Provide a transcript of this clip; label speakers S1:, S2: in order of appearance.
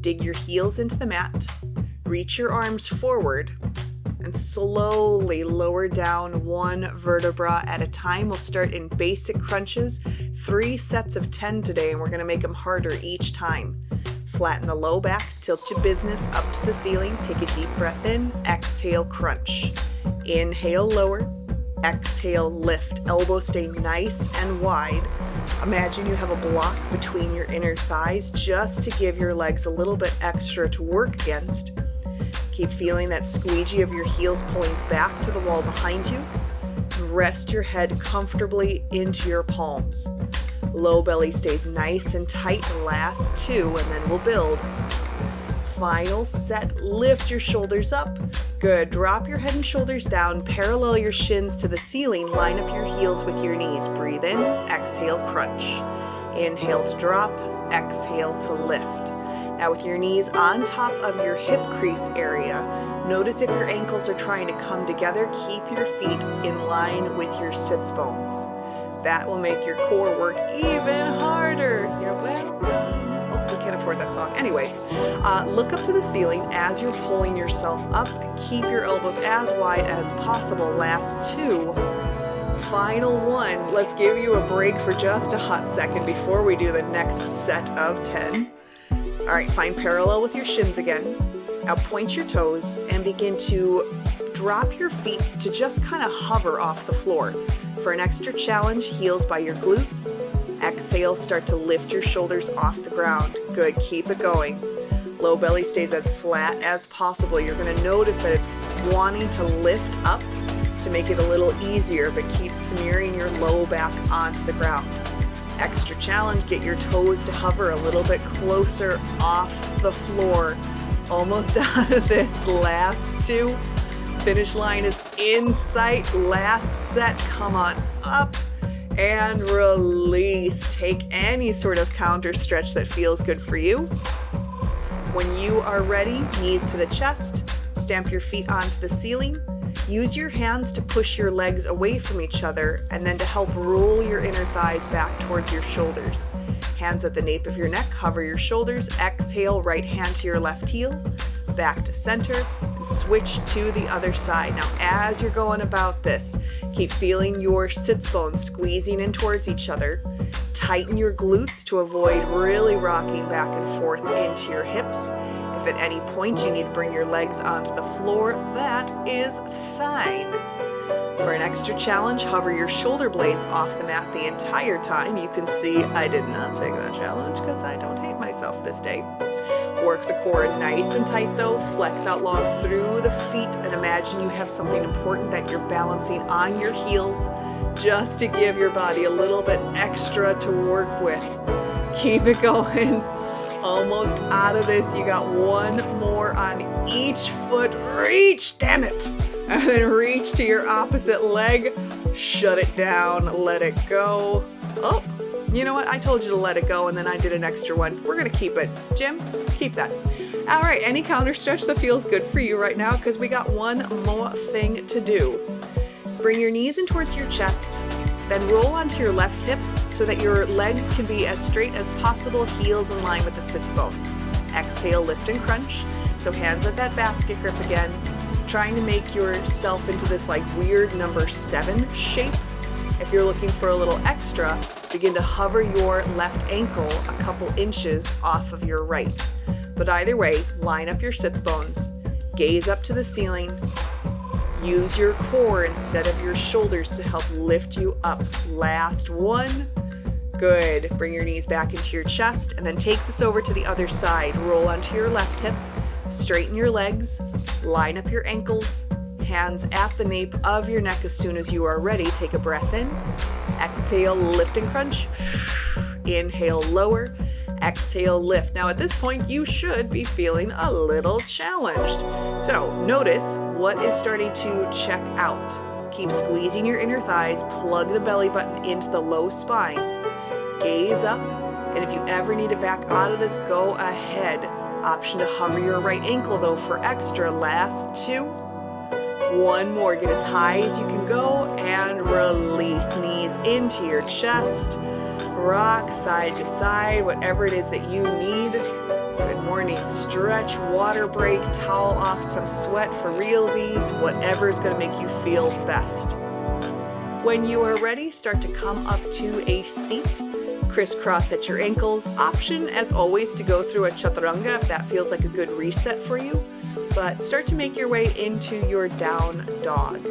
S1: Dig your heels into the mat, reach your arms forward, and slowly lower down one vertebra at a time. We'll start in basic crunches, 3 sets of 10 today, and we're gonna make them harder each time. Flatten the low back, tilt your business up to the ceiling, take a deep breath in, exhale, crunch. Inhale, lower, exhale, lift. Elbows stay nice and wide. Imagine you have a block between your inner thighs just to give your legs a little bit extra to work against. Keep feeling that squeegee of your heels pulling back to the wall behind you. Rest your head comfortably into your palms. Low belly stays nice and tight. Last 2, and then we'll build. Final set, lift your shoulders up. Good, drop your head and shoulders down, parallel your shins to the ceiling, line up your heels with your knees. Breathe in, exhale, crunch. Inhale to drop, exhale to lift. Now with your knees on top of your hip crease area, notice if your ankles are trying to come together, keep your feet in line with your sits bones. That will make your core work even harder. You're welcome. Oh, we can't afford that song. Anyway, look up to the ceiling as you're pulling yourself up and keep your elbows as wide as possible. Last 2. Final 1. Let's give you a break for just a hot second before we do the next set of 10. All right, find parallel with your shins again. Now point your toes and begin to drop your feet to just kind of hover off the floor. For an extra challenge, heels by your glutes. Exhale, start to lift your shoulders off the ground. Good, keep it going. Low belly stays as flat as possible. You're gonna notice that it's wanting to lift up to make it a little easier, but keep smearing your low back onto the ground. Extra challenge, get your toes to hover a little bit closer off the floor. Almost out of this. Last 2. Finish line is in sight. Last set, come on up and release. Take any sort of counter stretch that feels good for you. When you are ready, knees to the chest, stamp your feet onto the ceiling. Use your hands to push your legs away from each other and then to help roll your inner thighs back towards your shoulders. Hands at the nape of your neck, hover your shoulders. Exhale, right hand to your left heel, back to center, and switch to the other side. Now, as you're going about this, keep feeling your sits bones squeezing in towards each other. Tighten your glutes to avoid really rocking back and forth into your hips. If at any point you need to bring your legs onto the floor, that is fine. For an extra challenge, hover your shoulder blades off the mat the entire time. You can see I did not take that challenge because I don't hate myself this day. Work the core nice and tight though. Flex out long through the feet and imagine you have something important that you're balancing on your heels just to give your body a little bit extra to work with. Keep it going. Almost out of this. You got 1 more on each foot. Reach, damn it. And then reach to your opposite leg. Shut it down. Let it go. Oh, you know what? I told you to let it go and then I did an extra one. We're going to keep it. Jim, keep that. All right, any counter stretch that feels good for you right now because we got 1 more thing to do. Bring your knees in towards your chest, then roll onto your left hip so that your legs can be as straight as possible, heels in line with the sits bones. Exhale, lift and crunch. So hands at that basket grip again, trying to make yourself into this like weird number 7 shape. If you're looking for a little extra, begin to hover your left ankle a couple inches off of your right. But either way, line up your sits bones, gaze up to the ceiling, use your core instead of your shoulders to help lift you up. Last 1. Good. Bring your knees back into your chest and then take this over to the other side. Roll onto your left hip, straighten your legs, line up your ankles, hands at the nape of your neck. As soon as you are ready, take a breath in. Exhale, lift and crunch. Inhale, lower. Exhale, lift. Now at this point, you should be feeling a little challenged. So notice what is starting to check out. Keep squeezing your inner thighs, plug the belly button into the low spine, gaze up, and if you ever need to back out of this, go ahead. Option to hover your right ankle though for extra. Last 2. 1 more. Get as high as you can go and release. Knees into your chest. Rock side to side, whatever it is that you need. Good morning. morning. Stretch, water break, towel off some sweat for realsies, whatever is going to make you feel best. When you are ready, start to come up to a seat. Crisscross at your ankles. Option, as always, to go through a chaturanga if that feels like a good reset for you. But start to make your way into your down dog.